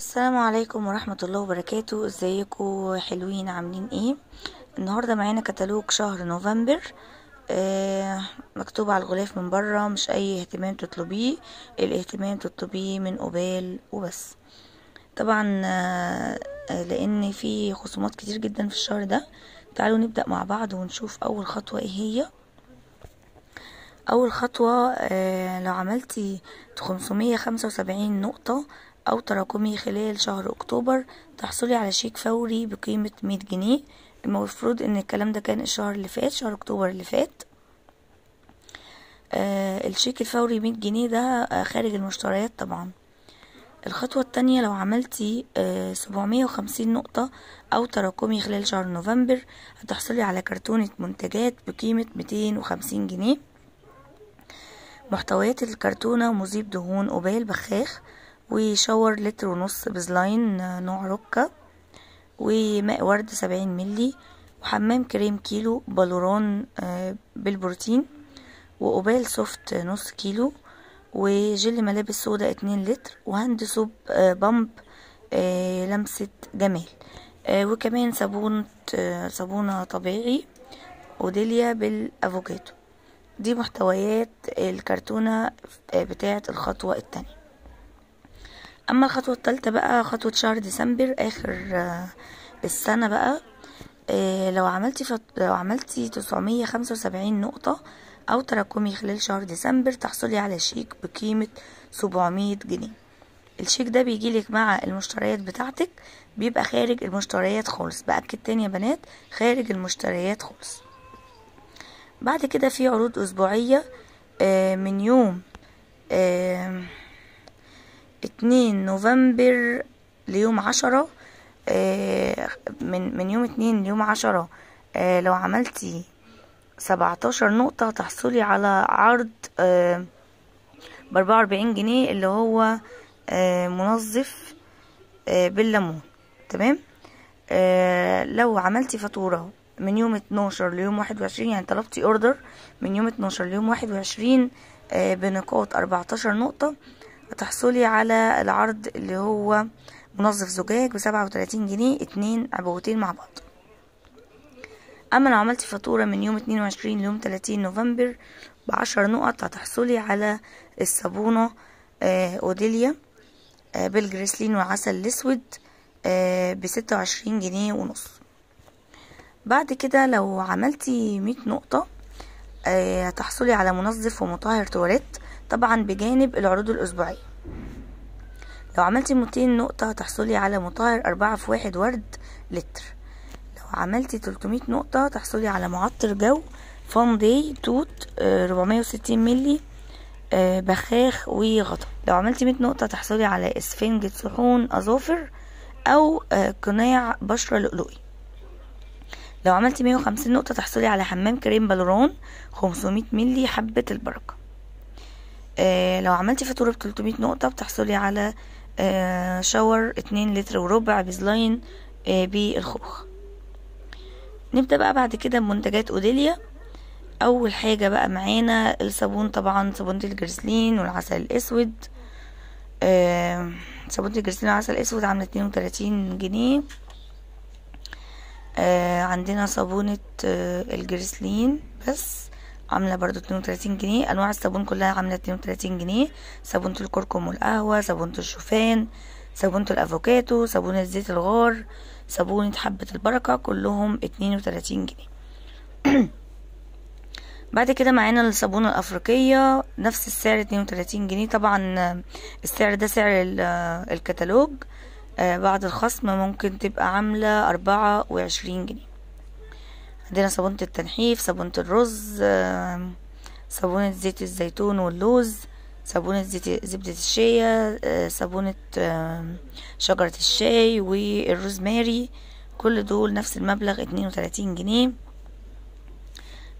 السلام عليكم ورحمة الله وبركاته. ازيكم حلوين؟ عاملين ايه؟ النهاردة معانا كتالوج شهر نوفمبر. مكتوب على الغلاف من بره مش اي اهتمام تطلبيه، الاهتمام تطلبيه من قبال وبس. طبعا لان في خصومات كتير جدا في الشهر ده. تعالوا نبدأ مع بعض ونشوف اول خطوة ايه هي. اول خطوة لو عملتي 575 نقطة او تراكمي خلال شهر اكتوبر تحصلي على شيك فوري بقيمة 100 جنيه. المفروض ان الكلام ده كان الشهر اللي فات، شهر اكتوبر اللي فات. الشيك الفوري 100 جنيه ده خارج المشتريات طبعا. الخطوة التانية لو عملتي 750 نقطة او تراكمي خلال شهر نوفمبر هتحصلي على كرتونة منتجات بقيمة 250 جنيه. محتويات الكرتونة مذيب دهون قبال بخاخ، وشاور 1.5 لتر بزلاين نوع روكا، وماء ورد 70 ملي، وحمام كريم كيلو، بالوران بالبروتين، وقبال سوفت نص كيلو، وجل ملابس سودا 2 لتر، وهاند سوب بامب لمسة جمال، وكمان صابونة طبيعي اوديليا بالافوكادو. دي محتويات الكرتونة بتاعة الخطوة التانية. اما الخطوة التالتة بقى خطوة شهر ديسمبر اخر السنة بقى. لو عملتي 975 نقطة او تراكمي خلال شهر ديسمبر تحصلي على شيك بقيمة 700 جنيه. الشيك ده بيجيلك مع المشتريات بتاعتك، بيبقى خارج المشتريات خالص. بأكد تاني يا بنات، خارج المشتريات خالص. بعد كده في عروض اسبوعية من يوم 2 نوفمبر ليوم 10. من يوم 2 ليوم 10 لو عملتي 17 نقطة تحصلي على عرض ب44 جنيه اللي هو منظف بالليمون. تمام. لو عملتي فاتورة من يوم 12 ليوم 21، يعني طلبتي اوردر من يوم 12 ليوم 21 بنقاط 14 نقطة هتحصلي على العرض اللي هو منظف زجاج ب37 جنيه 2 عبوتين مع بعض. اما لو عملتي فاتورة من يوم 22 ليوم 30 نوفمبر ب10 نقط هتحصلي على الصابونة اوديليا بالجريسلين والعسل الاسود ب26 جنيه ونص. بعد كده لو عملتي 100 نقطة هتحصلي على منظف ومطهر تواليت طبعا بجانب العروض الأسبوعية. لو عملتي 200 نقطة هتحصلي على مطهر 4 في 1 ورد لتر. لو عملتي 300 نقطة تحصلي على معطر جو فان داي توت 460 ملي بخاخ وغطا. لو عملتي 100 نقطة تحصلي على اسفنجة صحون أظافر أو قناع بشرة لؤلؤي. لو عملتي 150 نقطة تحصلي على حمام كريم بالوران 500 ملي حبة البركة. لو عملتي فاتورة ب300 نقطة بتحصلي على شاور 2 لتر وربع بزلاين بالخوخ. نبدأ بقى بعد كده بمنتجات اوديليا. اول حاجة بقى معانا الصابون، طبعا صابونة الجريسلين والعسل الاسود. صابونة الجريسلين والعسل الاسود عاملة 32 جنيه. عندنا صابونة الجريسلين بس عاملة برضو 32 جنيه. انواع الصابون كلها عاملة 32 جنيه. صابونة الكركم والقهوة، صابونة الشوفان، صابونة الافوكاتو، صابونة زيت الغار، صابونة حبة البركة، كلهم 32 جنيه. بعد كده معانا الصابونة الافريقية نفس السعر 32 جنيه. طبعا السعر ده سعر الكتالوج. بعد الخصم ممكن تبقى عاملة 24 جنيه. عندنا صابونة التنحيف، صابونة الرز، صابونة زيت الزيتون واللوز، صابونة زبدة الشيا، صابونة شجرة الشاي والروزماري، كل دول نفس المبلغ 32 جنيه.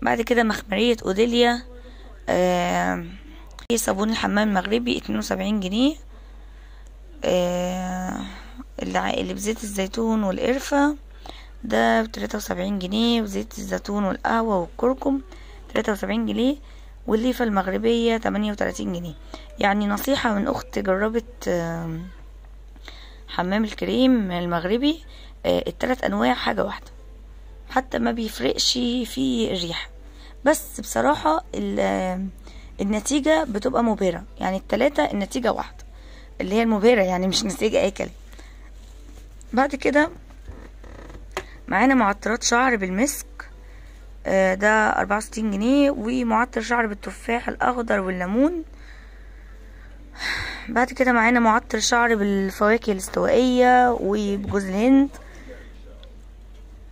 بعد كده مخمرية اوديليا صابون الحمام المغربي 72 جنيه. اللي بزيت الزيتون والقرفة ده ب73 جنيه، وزيت الزيتون والقهوة والكركم 73 جنيه، والليفة المغربية 38 جنيه. يعني نصيحة من اخت جربت حمام الكريم المغربي التلات انواع حاجة واحدة، حتى ما بيفرقش في الريحة، بس بصراحة النتيجة بتبقى مبهرة. يعني التلاتة النتيجة واحدة اللي هي المبهرة، يعني مش نتيجة اي كلام. بعد كده معانا معطرات شعر بالمسك، ده 64 جنيه، ومعطر شعر بالتفاح الاخضر والليمون. بعد كده معانا معطر شعر بالفواكه الاستوائية وبجوز الهند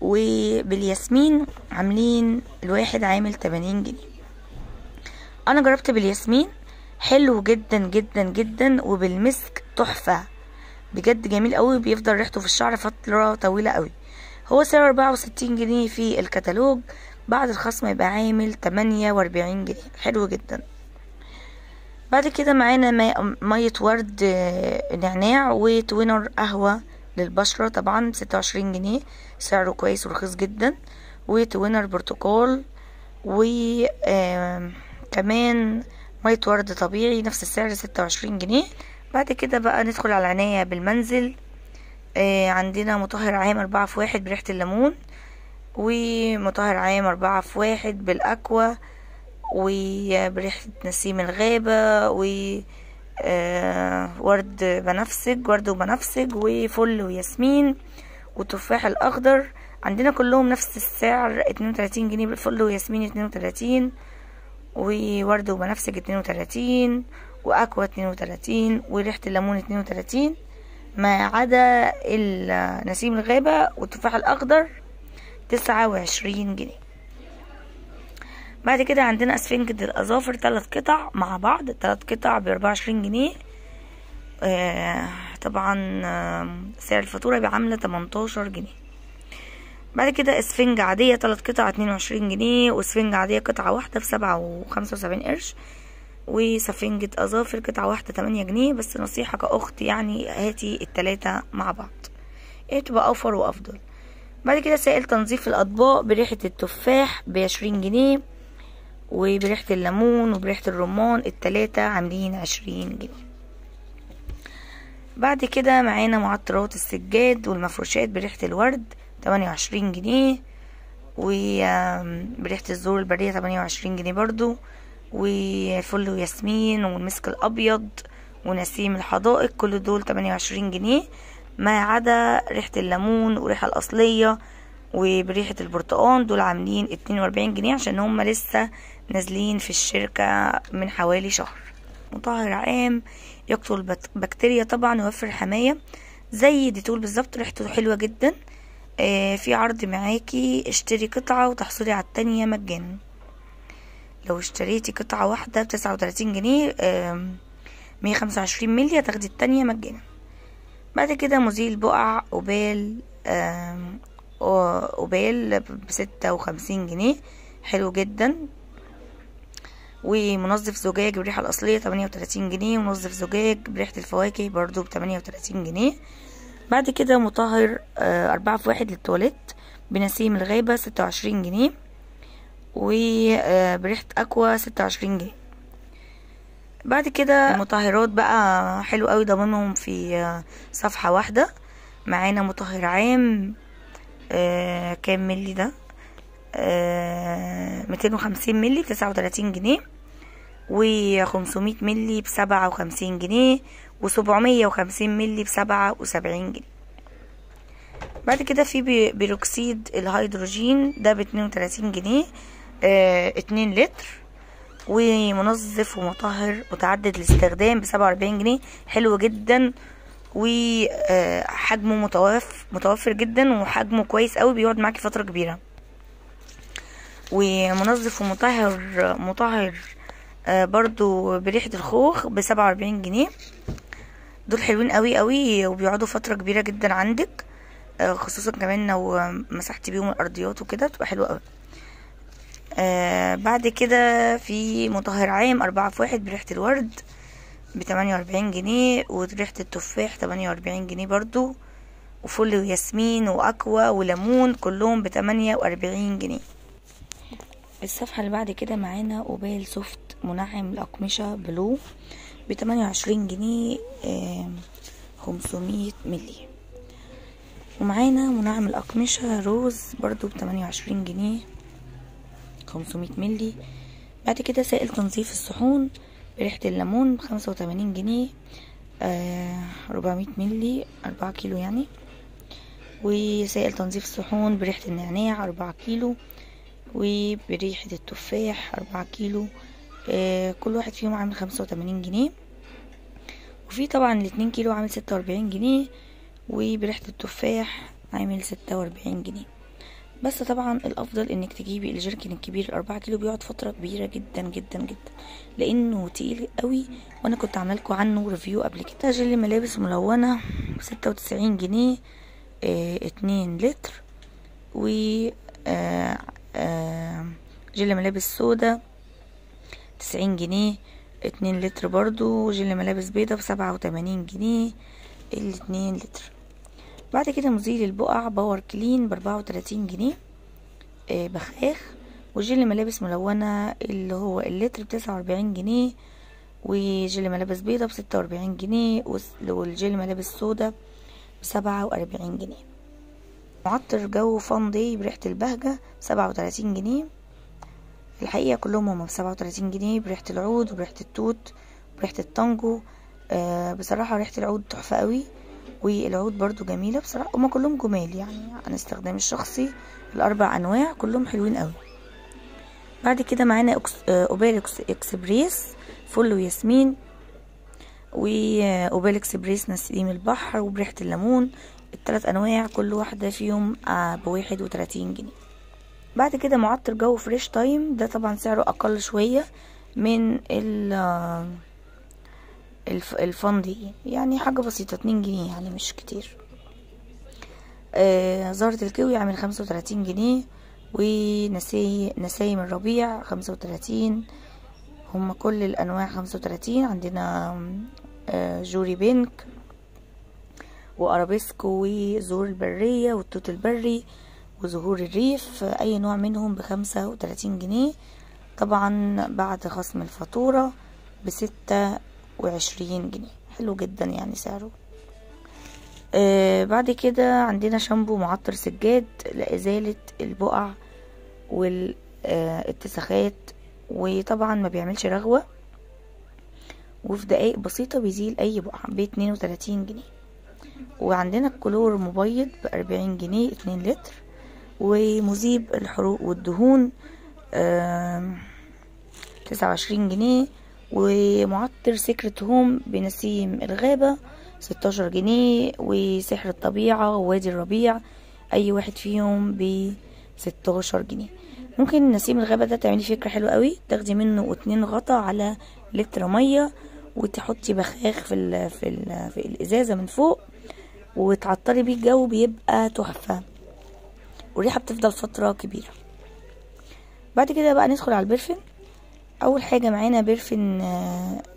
وبالياسمين، عاملين الواحد عامل 80 جنيه. انا جربت بالياسمين، حلو جدا جدا جدا، وبالمسك تحفة بجد، جميل قوي، بيفضل ريحته في الشعر فترة طويلة قوي. هو سعره 64 جنيه في الكتالوج، بعد الخصم يبقى عامل 48 جنيه، حلو جدا. بعد كده معانا مية ورد نعناع وتوينر قهوة للبشرة، طبعا 26 جنيه، سعره كويس ورخيص جدا. وتوينر برتقال، وكمان مية ورد طبيعي نفس السعر 26 جنيه. بعد كده بقى ندخل على العناية بالمنزل. عندنا مطهر عام 4 في 1 بريحة الليمون، ومطهر عام 4 في 1 بالأكوا وبريحة نسيم الغابة، ورد بنفسج، ورد وبنفسج وفل وياسمين والتفاح الأخضر. عندنا كلهم نفس السعر 32 جنيه بالفل وياسمين 32، وورد وبنفسج 32، وأكوا 32، وريحة الليمون 32، ما عدا نسيم الغابة والتفاح الأخضر 29 جنيه. بعد كده عندنا اسفنجة الأظافر 3 قطع مع بعض، 3 قطع ب24 جنيه. طبعا سعر الفاتورة بعاملة 18 جنيه. بعد كده اسفنجة عادية 3 قطع 22 جنيه، واسفنجة عادية قطعة واحدة ب7.75 قرش، وسفنجة أظافر قطعة واحدة 8 جنيه. بس نصيحة كأخت يعني هاتي ال3 مع بعض، تبقى أوفر وأفضل. بعد كده سائل تنظيف الأطباق بريحة التفاح ب20 جنيه، وبريحة الليمون وبريحة الرمان، ال3 عاملين 20 جنيه. بعد كده معانا معطرات السجاد والمفروشات بريحة الورد 28 جنيه، وبريحة الزور البرية 28 جنيه برضو، وفل وياسمين والمسك الأبيض ونسيم الحدائق، كل دول 28 جنيه، ما عدا ريحة الليمون وريحة الأصلية وبريحة البرتقال، دول عاملين 42 جنيه عشان هم لسه نازلين في الشركة من حوالي شهر. مطهر عام يقتل بكتيريا طبعا ويوفر حماية، زي ديتول بالظبط، ريحته حلوة جدا. في عرض معاكي اشتري قطعة وتحصلي على التانية مجانا. لو اشتريتي قطعة واحدة ب39 جنيه 125 مللي هتاخدي التانية مجانا. بعد كده مزيل بقع أوبال ب56 جنيه، حلو جدا. ومنظف زجاج بالريحة الأصلية 38 جنيه، ومنظف زجاج بريحة الفواكه برضو ب38 جنيه. بعد كده مطهر 4 في 1 للتواليت بنسيم الغابة 26 جنيه، وبريحة أكوا 26 جنيه. بعد كده المطهرات بقى حلو قوي، ضمنهم في صفحة واحدة. معانا مطهر عام كام ملي ده 250 ملي ب39 جنيه، و500 ملي ب57 جنيه، و750 ملي ب77 جنيه. بعد كده في بيروكسيد الهيدروجين ده ب32 جنيه 2 لتر، ومنظف ومطهر متعدد الاستخدام ب47 جنيه، حلو جدا، وحجمه متوفر جدا، وحجمه كويس قوي، بيقعد معاكي فترة كبيرة. ومنظف ومطهر برضو بريحة الخوخ ب47 جنيه، دول حلوين قوي قوي، وبيقعدوا فترة كبيرة جدا عندك، خصوصا كمان لو مسحتي بيهم الارضيات وكده بتبقى حلوة قوي. بعد كده في مطهر عام 4 في 1 بريحة الورد ب48 جنيه، وريحة التفاح 48 جنيه برضو، وفل وياسمين واكوا وليمون كلهم ب48 جنيه. الصفحة اللي بعد كده معانا اوبال سوفت منعم الأقمشة بلو ب28 جنيه، 500 ملي. ومعانا منعم الأقمشة روز برضو ب28 جنيه 500 ملي. بعد كده سائل تنظيف الصحون بريحة الليمون ب85 جنيه 400 ملي 4 كيلو يعني. وسائل تنظيف الصحون بريحة النعناع 4 كيلو، وبريحة التفاح 4 كيلو. كل واحد فيهم عامل 85 جنيه. وفي طبعا ال2 كيلو عامل 46 جنيه، وبريحة التفاح عامل 46 جنيه. بس طبعا الافضل انك تجيبي الجيركن الكبير 4 كيلو، بيقعد فترة كبيرة جدا جدا جدا لانه تقيل قوي، وانا كنت عاملكوا عنه ريفيو قبل كده. جل ملابس ملونة 96 جنيه 2 لتر. و جل ملابس سودا 90 جنيه 2 لتر برضو. جل ملابس بيضة ب87 جنيه 2 لتر. بعد كده مزيل البقع باور كلين ب34 جنيه بخاخ. وجل ملابس ملونة اللي هو اللتر ب49 جنيه. وجل ملابس بيضة ب46 جنيه. والجل ملابس سودا ب47 جنيه. معطر جو فان داي بريحة البهجة 37 جنيه. الحقيقة كلهم هما ب37 جنيه، بريحة العود وبريحة التوت وبريحة التانجو. بصراحة ريحة العود تحفة قوي، والعود برضو جميلة بصراحة. هما كلهم جمال يعني عن استخدام الشخصي. ال4 انواع كلهم حلوين قوي. بعد كده معانا اوبال اكسبريس فل وياسمين، واوبال اكسبريس نسيم البحر وبريحة الليمون. ال3 انواع كل واحدة فيهم ب31 جنيه. بعد كده معطر جو فريش تايم، ده طبعا سعره اقل شوية من الفان دي، يعني حاجة بسيطة 2 جنيه يعني مش كتير. زهرة الكيوي عامل 35 جنيه. ونسايم الربيع 35. هما كل الانواع 35. عندنا جوري بينك وارابيسكو وزهور البرية والتوت البري وزهور الريف، اي نوع منهم ب35 جنيه طبعا بعد خصم الفاتورة ب26 جنيه. حلو جدا يعني سعره. بعد كده عندنا شامبو معطر سجاد لإزالة البقع والاتساخات، وطبعا ما بيعملش رغوة، وفي دقايق بسيطة بيزيل اي بقع ب32 جنيه. وعندنا الكلور مبيض ب40 جنيه 2 لتر. ومذيب الحروق والدهون 29 جنيه. ومعطر سيكرت هوم بنسيم الغابة 16 جنيه. وسحر الطبيعة ووادي الربيع اي واحد فيهم ب16 جنيه. ممكن نسيم الغابة ده تعملي فكرة حلوة قوي، تاخدي منه 2 غطا على لتر مية، وتحطي بخاخ في الازازة من فوق، وتعطري بيه الجو بيبقى تحفة، والريحة بتفضل فترة كبيرة. بعد كده بقى ندخل على البرفن. اول حاجة معانا برفن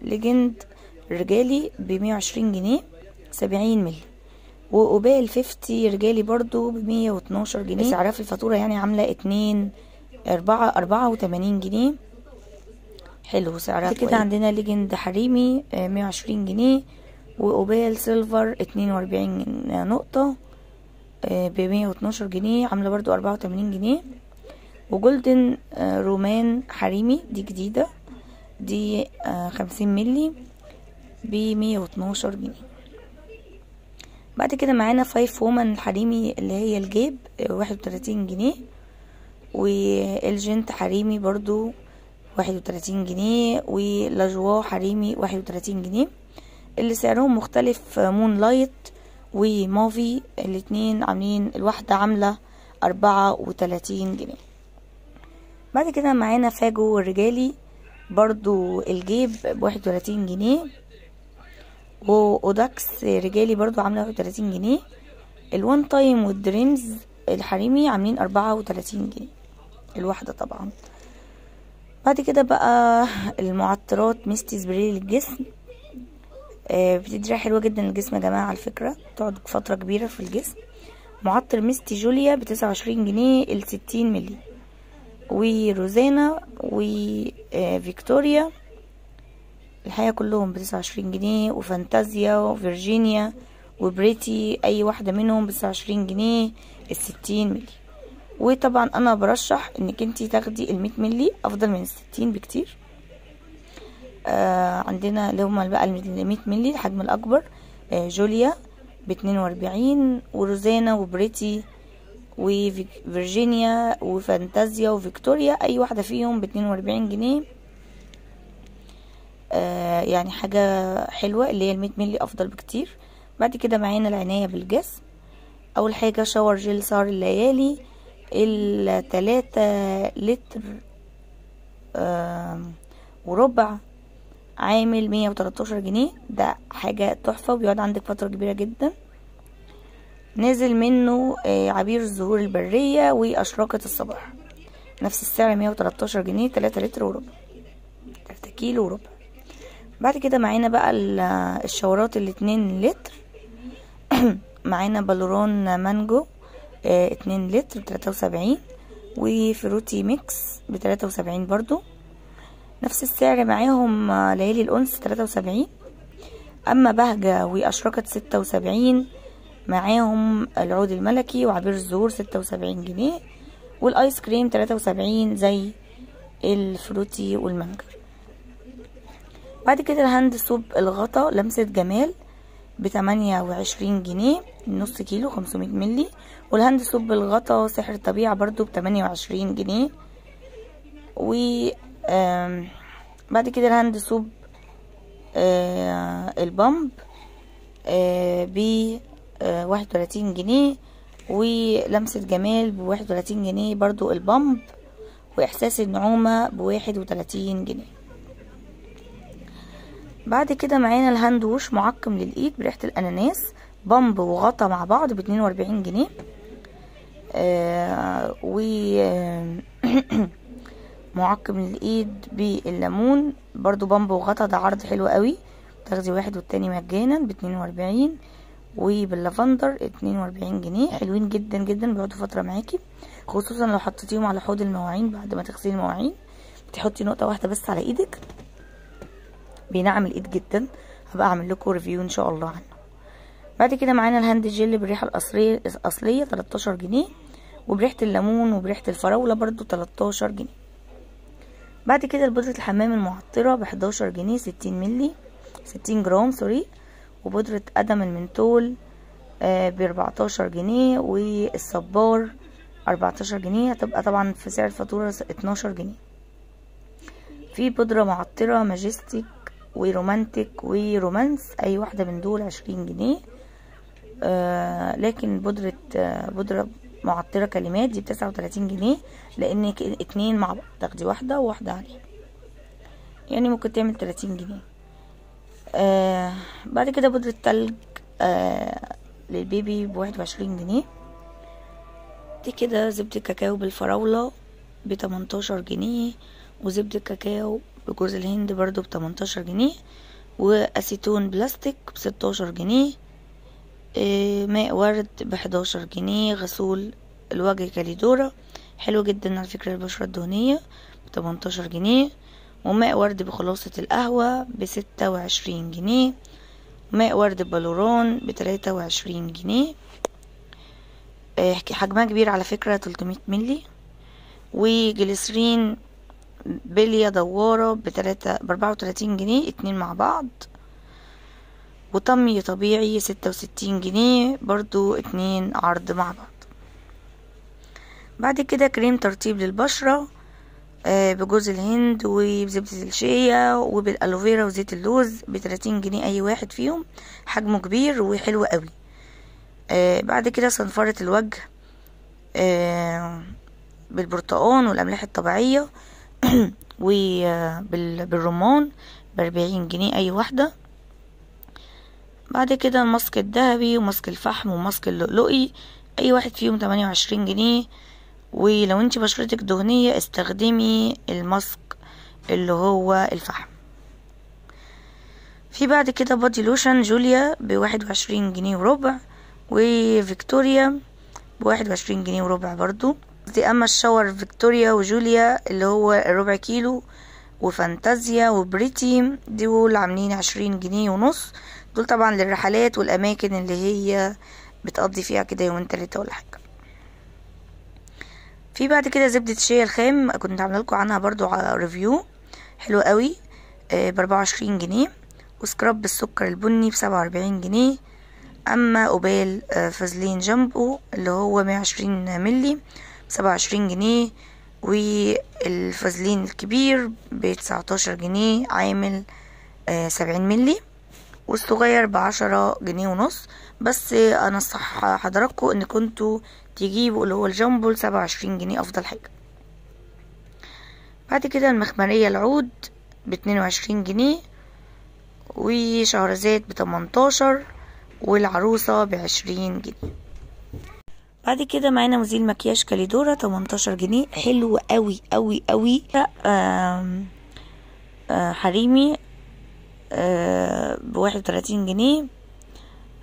ليجند رجالي ب120 جنيه 70 ملي. وقبال 50 رجالي برضو ب112 جنيه. سعرها في الفاتورة يعني عاملة 84 جنيه. حلو سعرها كده. عندنا ليجند حريمي 120 جنيه. وقبال سيلفر 42 نقطة ب112 جنيه عاملة برضو 84 جنيه. وجولدن رومان حريمي دي جديدة، دي 50 ملي ب112 جنيه. بعد كده معانا 5 وومن الحريمي اللي هي الجيب 31 جنيه. والجنت حريمي برضو 31 جنيه. ولاجوا حريمي 31 جنيه. اللي سعرهم مختلف مون لايت ومافي، الاتنين عاملين الواحدة عاملة 34 جنيه. بعد كده معانا فاجو الرجالي برضو الجيب ب31 جنيه. واوداكس رجالي برضو عاملة 31 جنيه. الوان تايم والدريمز الحريمي عاملين 34 جنيه الواحدة طبعا. بعد كده بقى المعطرات ميستي سبراي للجسم، بتدي ريحة حلوة جدا للجسم يا جماعة على فكرة، تقعد فترة كبيرة في الجسم. معطر ميستي جوليا ب29 جنيه 60 ملي. وروزانا وفيكتوريا الحقيقة كلهم ب29 جنيه. وفانتازيا وفيرجينيا وبريتي اي واحدة منهم ب29 جنيه ال60 ملي. وطبعا انا برشح انك انتي تاخدي ال100 ملي افضل من ال60 بكتير. عندنا اللي هما بقى ال100 ملي الحجم الاكبر، جوليا ب42، وروزانا وبريتي وفيرجينيا وفانتازيا وفيكتوريا اي واحدة فيهم ب42 جنيه. يعني حاجة حلوة اللي هي ال100 ملي افضل بكتير. بعد كده معانا العناية بالجسم. اول حاجة شاور جيل سهر الليالي ال3 لتر وربع، عامل 113 جنيه. ده حاجة تحفة وبيقعد عندك فترة كبيرة جدا. نازل منه عبير الزهور البرية واشراقة الصباح، نفس السعر 113 جنيه، 3 لتر وربع، 3 كيلو وربع. بعد كده معانا بقى الشاورات ال2 لتر. معانا بالورون مانجو 2 لتر ب73، وفروتي ميكس ب73 برضو، نفس السعر معاهم ليالي الأنس 73. أما بهجة وأشرقة 76 معاهم العود الملكي وعبير الزهور 76 جنيه، والآيس كريم 73 زي الفروتي والمانجر. بعد كده الهاند سوب الغطا لمسة جمال ب28 جنيه نص كيلو 500 ملي، والهاند سوب الغطا سحر الطبيعة برضو ب28 جنيه. و بعد كده الهاند سوب البامب ب31 جنيه، ولمسة جمال ب31 جنيه برضو البامب، واحساس النعومة ب31 جنيه. بعد كده معانا الهاند ووش معقم للايد بريحة الاناناس بامب وغطا مع بعض ب42 جنيه. و معقم للايد بالليمون برضو بامب وغطا، ده عرض حلو قوي، تاخدي واحد والتاني مجانا ب42، وباللافندر 42 جنيه. حلوين جدا جدا، بيقعدوا فترة معاكي، خصوصا لو حطيتيهم على حوض المواعين بعد ما تغسلي المواعين، بتحطي نقطة واحدة بس على ايدك، بينعم الايد جدا. هبقى اعمل لكم ريفيو ان شاء الله عنه. بعد كده معانا الهاند جل بالريحة الأصلية 13 جنيه، وبريحة الليمون وبريحة الفراولة برضو 13 جنيه. بعد كده بودرة الحمام المعطرة ب11 جنيه 60 ملي 60 جرام سوري، وبودرة قدم المنتول ب14 جنيه، والصبار 14 جنيه، هتبقى طبعا في سعر الفاتورة 12 جنيه. في بودرة معطرة ماجستيك ورومانتك ورومانس اي واحدة من دول 20 جنيه. لكن بودرة معطرة كلمات دي ب39 جنيه، لانك 2 مع بعض تاخدي واحدة وواحدة عليها، يعني ممكن تعمل 30 جنيه. بعد كده بودرة تلج للبيبي ب21 جنيه. دي كده زبدة كاكاو بالفراولة ب18 جنيه، وزبدة كاكاو بجوز الهند برضو ب18 جنيه، واسيتون بلاستيك ب16 جنيه، ماء ورد ب11 جنيه، غسول الوجه كاليدورا حلو جدا على فكرة البشرة الدهنية ب18 جنيه، وماء ورد بخلاصة القهوة ب26 جنيه، ماء ورد بالورون ب23 جنيه. حجمها كبير على فكرة 300 ملي. وجليسرين بلية دوارة ب34 جنيه 2 مع بعض، وطمي طبيعي 66 جنيه برضو 2 عرض مع بعض. بعد كده كريم ترطيب للبشرة بجوز الهند وبزبدة الشيا وبالالوفيرا وزيت اللوز ب30 جنيه اي واحد فيهم، حجمه كبير وحلو قوي. بعد كده صنفرة الوجه بالبرتقان والاملاح الطبيعية وبالرمان ب40 جنيه اي واحدة. بعد كده الماسك الذهبي وماسك الفحم وماسك اللؤلؤي اي واحد فيهم 28 جنيه. ولو انت بشرتك دهنية استخدمي الماسك اللي هو الفحم. في بعد كده بادي لوشن جوليا ب21 جنيه وربع، وفيكتوريا ب21 جنيه وربع برضو. اما الشاور فيكتوريا وجوليا اللي هو الربع كيلو، وفانتازيا وبريتي دول عاملين 20 جنيه ونص، دول طبعا للرحلات والاماكن اللي هي بتقضي فيها كده يومين 3 ولا حاجه. في بعد كده زبدة الشيا الخام، كنت عامله لكم عنها برضو على ريفيو حلو قوي، ب24 جنيه. وسكراب بالسكر البني ب47 جنيه. اما قبال فازلين جامبو اللي هو 120 ملي ب27 جنيه. والفازلين الكبير ب19 جنيه عامل 70 ملي. والصغير ب10 جنيه ونص. بس انصح حضراتكم ان كنتوا تجيبوا اللي هو الجامبو ل27 جنيه افضل حاجة. بعد كده المخمرية العود ب22 جنيه. وشهرزاد ب18. والعروسة ب20 جنيه. بعد كده معانا مزيل مكياج كاليدورا 18 جنيه، حلو قوي قوي قوي. حريمي ب31 جنيه.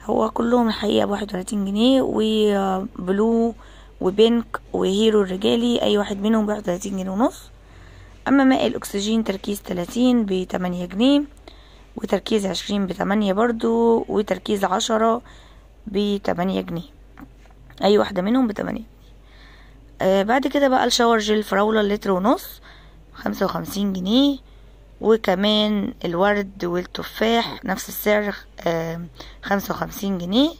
هو كلهم الحقيقة ب31 جنيه. وبلو وبينك وهيرو الرجالي اي واحد منهم ب31 جنيه ونص. اما ماء الاكسجين تركيز 30 ب8 جنيه. وتركيز 20 ب8 برضو. وتركيز 10 ب8 جنيه، اي واحدة منهم ب8. بعد كده بقى الشاور جيل فراولة لتر ونص 55 جنيه. وكمان الورد والتفاح نفس السعر 55 جنيه.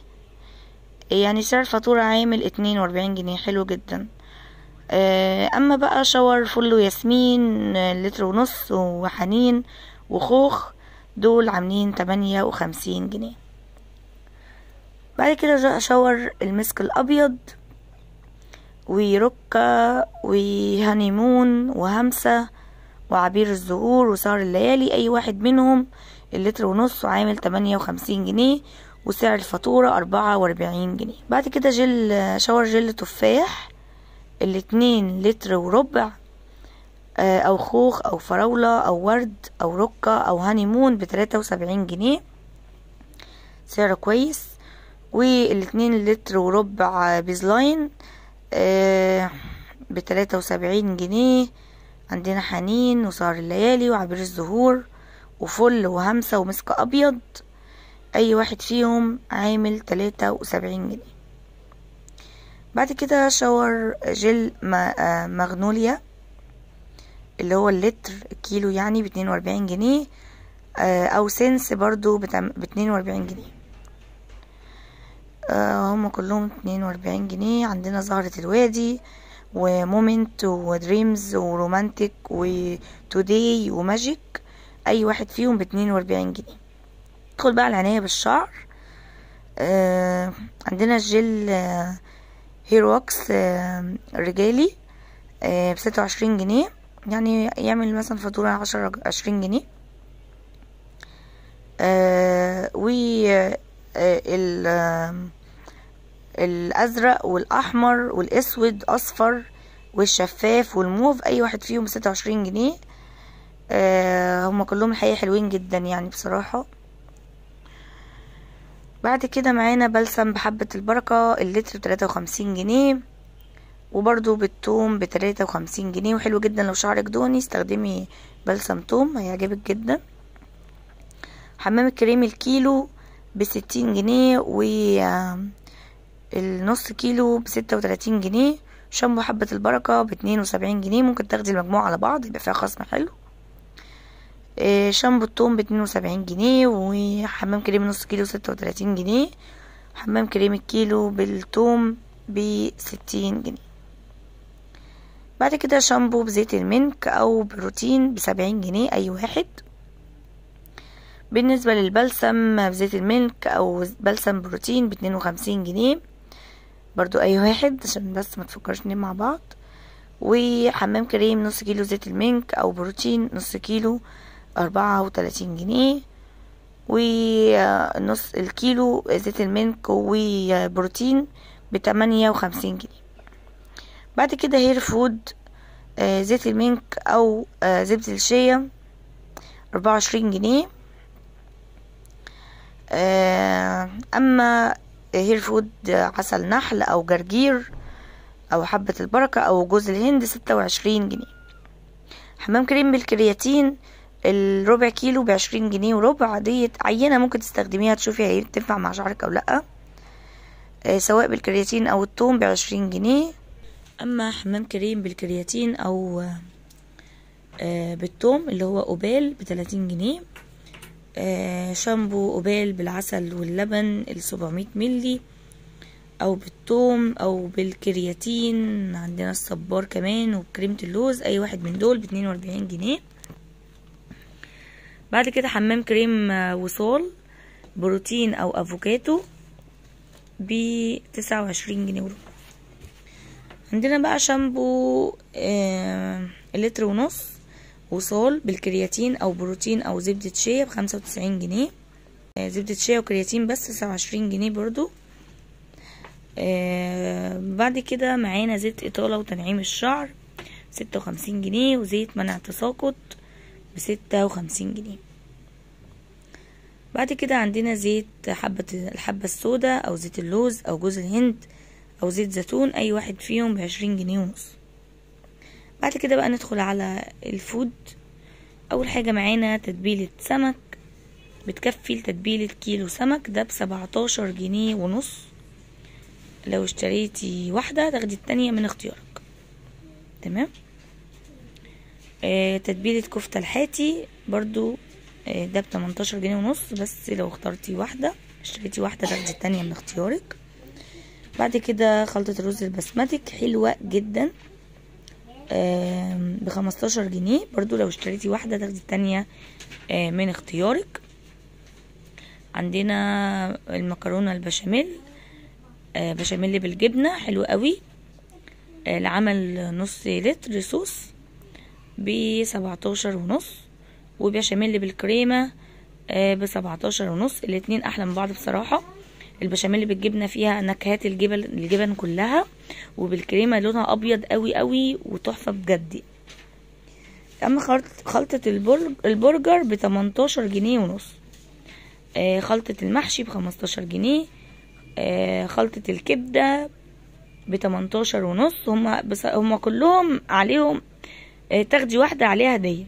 يعني سعر الفاتورة عامل 42 جنيه، حلو جدا. اما بقى شاور فل وياسمين لتر ونص وحنين وخوخ دول عاملين 58 جنيه. بعد كده شاور المسك الابيض وركة وهانيمون وهمسة وعبير الزهور وسهر الليالي اي واحد منهم اللتر ونص وعامل 58 جنيه. وسعر الفاتورة 44 جنيه. بعد كده شاور جل تفاح 2 لتر وربع، او خوخ او فراولة او ورد او ركة او هانيمون ب73 جنيه، سعره كويس. وال2 لتر وربع بيزلاين ب73 جنيه. عندنا حنين وسهر الليالي وعبير الزهور وفل وهمسة ومسك ابيض اي واحد فيهم عامل 73 جنيه. بعد كده شاور جل مغنوليا اللي هو اللتر الكيلو يعني ب42 جنيه، او سنس برضو ب42 جنيه. هم كلهم 42 جنيه. عندنا زهرة الوادي ومومنت ودريمز ورومانتك وتوداي وماجيك اي واحد فيهم ب42 جنيه. ندخل بقى العناية بالشعر. عندنا الجل هيرو واكس رجالي ب26 جنيه، يعني يعمل مثلا فاتورة 20 جنيه. الازرق والاحمر والاسود اصفر والشفاف والموف اي واحد فيهم ب26 جنيه. هما كلهم الحقيقة حلوين جدا يعني بصراحة. بعد كده معانا بلسم بحبة البركة اللتر ب53 جنيه، وبرضو بالثوم ب53 جنيه، وحلو جدا لو شعرك دهني استخدمي بلسم توم هيعجبك جدا. حمام الكريم الكيلو ب60 جنيه والنص كيلو ب36 جنيه. شامبو حبة البركة ب72 جنيه، ممكن تاخدي المجموعة على بعض يبقى فيها خصم حلو. شامبو الثوم ب72 جنيه. وحمام كريم نص كيلو 36 جنيه. حمام كريم الكيلو بالثوم ب60 جنيه. بعد كده شامبو بزيت المنك او بروتين ب70 جنيه اي واحد. بالنسبة للبلسم بزيت المنك او بلسم بروتين ب52 جنيه برضو اي واحد عشان بس ما تفكرش ننام مع بعض. وحمام كريم نص كيلو زيت المنك او بروتين نص كيلو 34 جنيه. ونص الكيلو زيت المنك وبروتين ب58 جنيه. بعد كده هير فود زيت المنك او زبدة الشيا 24 جنيه. اما هير فود عسل نحل او جرجير او حبة البركة او جوز الهند 26 جنيه. حمام كريم بالكرياتين الربع كيلو ب20 جنيه وربع. ديت عينة ممكن تستخدميها تشوفي هي تنفع مع شعرك او لأ. سواء بالكرياتين او التوم ب20 جنيه. اما حمام كريم بالكرياتين او بالثوم اللي هو اوبال ب30 جنيه. شامبو اوبال بالعسل واللبن 700 ملي او بالثوم او بالكرياتين. عندنا الصبار كمان وكريمة اللوز، اي واحد من دول ب42 جنيه. بعد كده حمام كريم وصال بروتين او افوكاتو ب29 جنيه وربع. عندنا بقى شامبو لتر ونص وصال بالكرياتين او بروتين او زبدة شيا ب95 جنيه. زبدة شيا وكرياتين بس 29 جنيه برضو. بعد كده معانا زيت اطالة وتنعيم الشعر 56 جنيه، وزيت منع تساقط ب56 جنيه. بعد كده عندنا زيت الحبة السوداء او زيت اللوز او جوز الهند او زيت زيتون، اي واحد فيهم ب20 جنيه ونص. بعد كده بقى ندخل على الفود. اول حاجة معانا تتبيلة سمك بتكفي لتتبيلة كيلو سمك، ده ب17 جنيه ونص. لو اشتريتي واحدة تاخدي التانية من اختيارك. تمام. تتبيلة كفتة الحاتي برضو ده ب18 جنيه ونص، بس لو اخترتي واحدة اشتريتي واحدة تاخدي التانية من اختيارك. بعد كده خلطة الرز البسمتك حلوة جدا ب15 جنيه برضو، لو اشتريتي واحدة تاخدي التانية من اختيارك. عندنا المكرونة البشاميل بشاميل بالجبنة حلو قوي لعمل نص لتر صوص ب17 ونص، وبشاميل بالكريمة ب17 ونص. الاتنين احلى من بعض بصراحة. البشاميل بالجبنة فيها نكهات الجبن كلها، وبالكريمة لونها ابيض قوي قوي وتحفة بجد. اما خلطة البرجر ب18 جنيه ونص. خلطة المحشي ب15 جنيه. خلطة الكبدة ب18 ونص. هما كلهم عليهم تاخدي واحدة عليها هدية.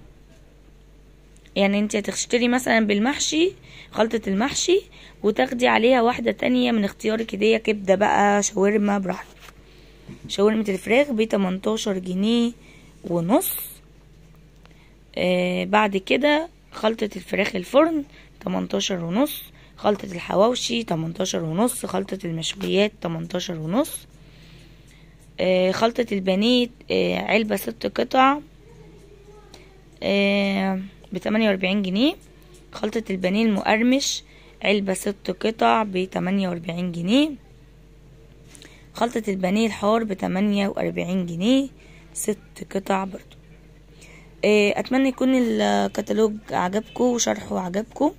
يعني انت هتشتري مثلا بالمحشي خلطة المحشي وتاخدي عليها واحدة تانية من اختيارك هدية، كبدة بقى شاورما براحتك. شاورمة الفراخ ب18 جنيه ونص. بعد كده خلطة الفراخ الفرن 18 ونص. خلطة الحواوشي 18 ونص. خلطة المشويات 18 ونص. خلطة البانيه علبة 6 قطع ب48 جنيه. خلطة البانيه المقرمش علبة 6 قطع ب48 جنيه. خلطة البانيه الحار ب48 جنيه 6 قطع برضو. اتمنى يكون الكتالوج عجبكم وشرحه عجبكم.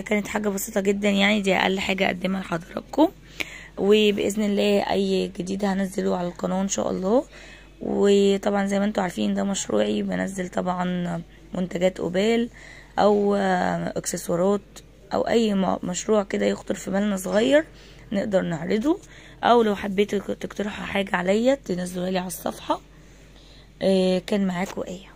كانت حاجة بسيطة جدا، يعني دي اقل حاجة اقدمها لحضراتكم، وباذن الله اي جديد هنزله على القناة ان شاء الله. وطبعا زي ما انتم عارفين ده مشروعي، بنزل طبعا منتجات اوبال او اكسسوارات او اي مشروع كده يخطر في بالنا صغير نقدر نعرضه، او لو حبيتوا تقترحوا حاجة عليا تنزلوها لي على الصفحة. كان معاكم ايه.